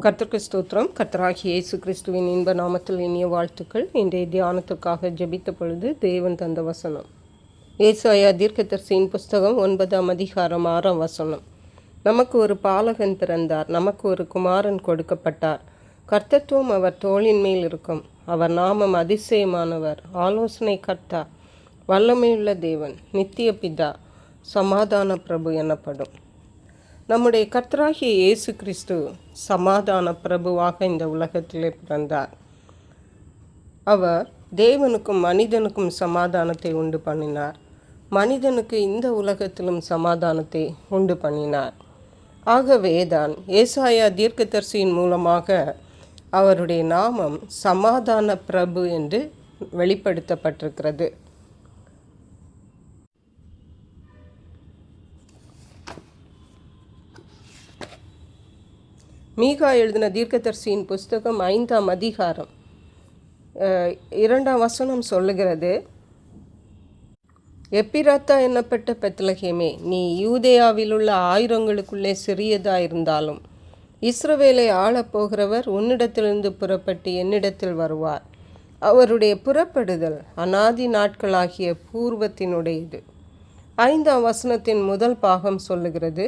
கர்த்தருக்கு ஸ்தோத்திரம். கர்த்தராகிய இயேசு கிறிஸ்துவின் இன்ப நாமத்தில் இனிய வாழ்த்துக்கள். இன்றைய தியானத்திற்காக ஜெபித்த பொழுது தேவன் தந்த வசனம் ஏசாயா தீர்க்கதரிசியின் புஸ்தகம் 9ஆம் அதிகாரம் 6ஆம் வசனம். நமக்கு ஒரு பாலகன் பிறந்தார், நமக்கு ஒரு குமாரன் கொடுக்கப்பட்டார். கர்த்தத்துவம் அவர் தோளின் மேல் இருக்கும். அவர் நாமம் அதிசயமானவர், ஆலோசனை கர்த்தா, வல்லமையுள்ள தேவன், நித்திய பிதா, சமாதான பிரபு எனப்படும். நம்முடைய கர்த்தராகிய இயேசு கிறிஸ்து சமாதான பிரபுவாக இந்த உலகத்திலே பிறந்தார். அவர் தேவனுக்கும் மனிதனுக்கும் சமாதானத்தை உண்டு பண்ணினார். மனிதனுக்கு இந்த உலகத்திலும் சமாதானத்தை உண்டு பண்ணினார். ஆகவே தான் ஏசாயா தீர்க்கதரிசியின் மூலமாக அவருடைய நாமம் சமாதான பிரபு என்று வெளிப்படுத்தப்பட்டிருக்கிறது. மீகா எழுதின தீர்க்கதரிசியின் புஸ்தகம் 5ஆம் அதிகாரம் 2ஆம் வசனம் சொல்லுகிறது, எப்பிராத்தா என்னப்பட்ட பெத்லகேமே, நீ யூதேயாவிலுள்ள ஆயிரங்களுக்குள்ளே சிறியதாயிருந்தாலும் இஸ்ரவேலை ஆளப்போகிறவர் உன்னிடத்திலிருந்து புறப்பட்டு என்னிடத்தில் வருவார். அவருடைய புறப்படுதல் அநாதி நாட்களாகிய பூர்வத்தினுடையது. 5ஆம் வசனத்தின் முதல் பாகம் சொல்லுகிறது,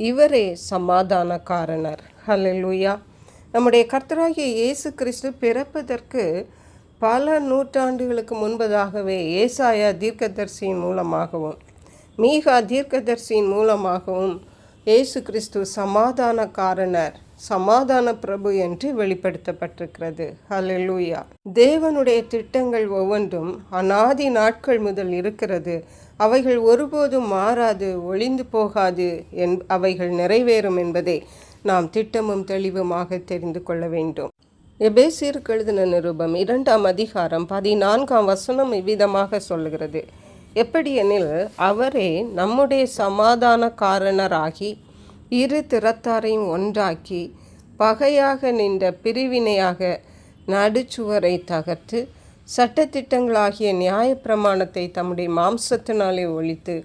இவரே சமாதானக்காரனர். ஹல்லேலூயா. நம்முடைய கர்த்தராகிய இயேசு கிறிஸ்து பிறப்பதற்கு பல நூற்றாண்டுகளுக்கு முன்பதாகவே ஏசாயா தீர்க்கதரிசியின் மூலமாகவும் மீகா தீர்க்கதரிசியின் மூலமாகவும் இயேசு கிறிஸ்து சமாதானக்காரனர், சமாதான பிரபு என்று வெளிப்படுத்தப்பட்டிருக்கிறது. ஹல்லேலூயா. தேவனுடைய திட்டங்கள் ஒவ்வொன்றும் அநாதி நாட்கள் முதல் இருக்கிறது. அவைகள் ஒருபோதும் மாறாது, ஒளிந்து போகாது, அவைகள் நிறைவேறும் என்பதை நாம் திட்டமும் தெளிவுமாக தெரிந்து கொள்ள வேண்டும். எபேசியருக்கு எழுதின நிருபம் 2ஆம் அதிகாரம் 14ஆம் வசனம் இவ்விதமாக சொல்லுகிறது, எப்படியெனில் அவரே நம்முடைய சமாதான காரணராகி இரு திறத்தாரையும் ஒன்றாக்கி பகையாக நின்ற பிரிவினையாக நடுச்சுவரை தகர்த்து சட்டத்திட்டங்களாகிய நியாயப்பிரமாணத்தை தம்முடைய மாம்சத்தினாலே ஒழித்து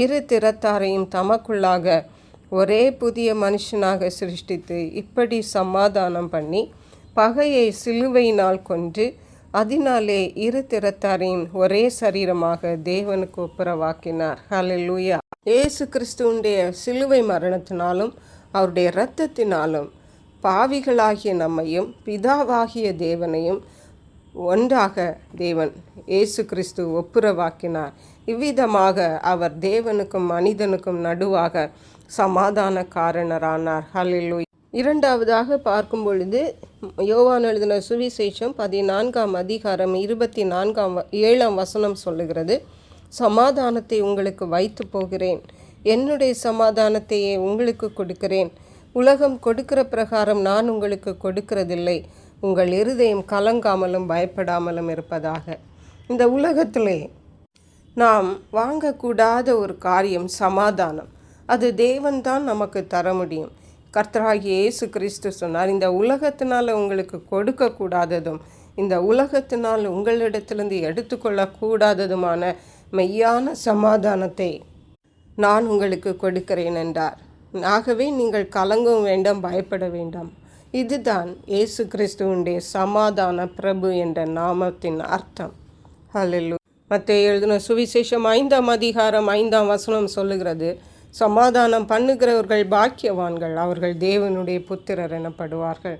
இரு திறத்தாரையும் தமக்குள்ளாக ஒரே புதிய மனுஷனாக சிருஷ்டித்து இப்படி சமாதானம் பண்ணி பகையை சிலுவையினால் கொன்று அதனாலே இரு திறத்தாரையும் ஒரே சரீரமாக தேவனுக்கு ஒப்புரவாக்கினார். ஹல்லேலூயா. இயேசு கிறிஸ்துவுடைய சிலுவை மரணத்தினாலும் அவருடைய இரத்தத்தினாலும் பாவிகளாகிய நம்மையும் பிதாவாகிய தேவனையும் ஒன்றாக தேவன் இயேசு கிறிஸ்து ஒப்புரவாக்கினார். இவ்விதமாக அவர் தேவனுக்கும் மனிதனுக்கும் நடுவாக சமாதான காரணரானார். ஹல்லேலூயா. இரண்டாவதாக பார்க்கும் பொழுது யோவான் எழுதின சுவிசேஷம் 14ஆம் அதிகாரம் 7ஆம் வசனம் சொல்லுகிறது, சமாதானத்தை உங்களுக்கு வைத்து போகிறேன், என்னுடைய சமாதானத்தையே உங்களுக்கு கொடுக்கிறேன். உலகம் கொடுக்கிற பிரகாரம் நான் உங்களுக்கு கொடுக்கிறதில்லை. உங்கள் இருதயம் கலங்காமலும் பயப்படாமலும் இருப்பதாக. இந்த உலகத்திலே நாம் வாங்கக்கூடாத ஒரு காரியம் சமாதானம். அது தேவன்தான் நமக்கு தர முடியும். கர்த்தராகிய இயேசு கிறிஸ்து சொன்னார், இந்த உலகத்தினால் உங்களுக்கு கொடுக்கக்கூடாததும் இந்த உலகத்தினால் உங்களிடத்திலிருந்து எடுத்துக்கொள்ளக்கூடாததுமான மெய்யான சமாதானத்தை நான் உங்களுக்கு கொடுக்கிறேன் என்றார். ஆகவே நீங்கள் கலங்கவும் வேண்டாம், பயப்பட வேண்டாம். இதுதான் இயேசு கிறிஸ்துவனுடைய சமாதான பிரபு என்ற நாமத்தின் அர்த்தம். ஹல்லேலூயா. மத்தேயு எழுதின சுவிசேஷம் 5ஆம் அதிகாரம் 5ஆம் வசனம் சொல்லுகிறது, சமாதானம் பண்ணுகிறவர்கள் பாக்கியவான்கள், அவர்கள் தேவனுடைய புத்திரர் எனப்படுவார்கள்.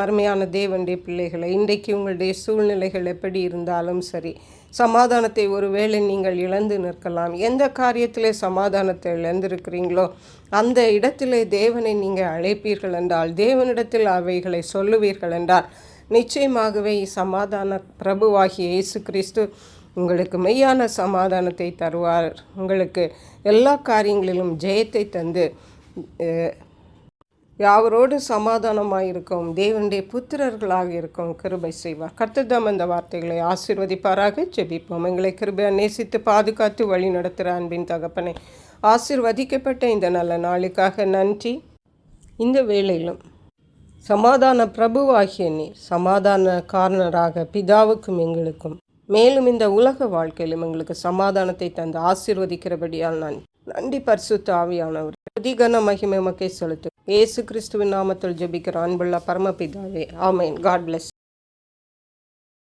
அருமையான தேவனுடைய பிள்ளைகளை, இன்றைக்கு உங்களுடைய சூழ்நிலைகள் எப்படி இருந்தாலும் சரி, சமாதானத்தை ஒருவேளை நீங்கள் இழந்து நிற்கலாம். எந்த காரியத்திலே சமாதானத்தை இழந்திருக்கிறீங்களோ அந்த இடத்திலே தேவனை நீங்கள் அழைப்பீர்கள் என்றால், தேவனிடத்தில் அவைகளை சொல்லுவீர்கள் என்றால், நிச்சயமாகவே சமாதான பிரபுவாகிய இயேசு கிறிஸ்து உங்களுக்கு மெய்யான சமாதானத்தை தருவார். உங்களுக்கு எல்லா காரியங்களிலும் ஜெயத்தை தந்து யாவரோடு சமாதானமாக இருக்கும், தேவனுடைய புத்திரர்களாக இருக்கும் கிருபை செய்வார். கர்த்தர் இந்த வார்த்தைகளை ஆசீர்வதிப்பாராக. ஜெபிப்போம். எங்களை கிருபையை நேசித்து பாதுகாத்து வழி நடத்துகிற அன்பின் தகப்பனை, ஆசீர்வதிக்கப்பட்ட இந்த நல்ல நாளுக்காக நன்றி. இந்த வேளையிலும் சமாதான பிரபுவாகிய நீர் சமாதான காரணராக பிதாவுக்கும் எங்களுக்கும் மேலும் இந்த உலக வாழ்க்கையிலும் எங்களுக்கு சமாதானத்தை தந்து ஆசீர்வதிக்கிறபடியால் நான் நன்றி. பரிசுத்த ஆவியானவர், அதிகன மகிமை உமக்கே செலுத்து. இயேசு கிறிஸ்துவின் நாமத்தில் ஜெபிக்கிற அன்புள்ள பரமபிதாவே ஆமென். God plus.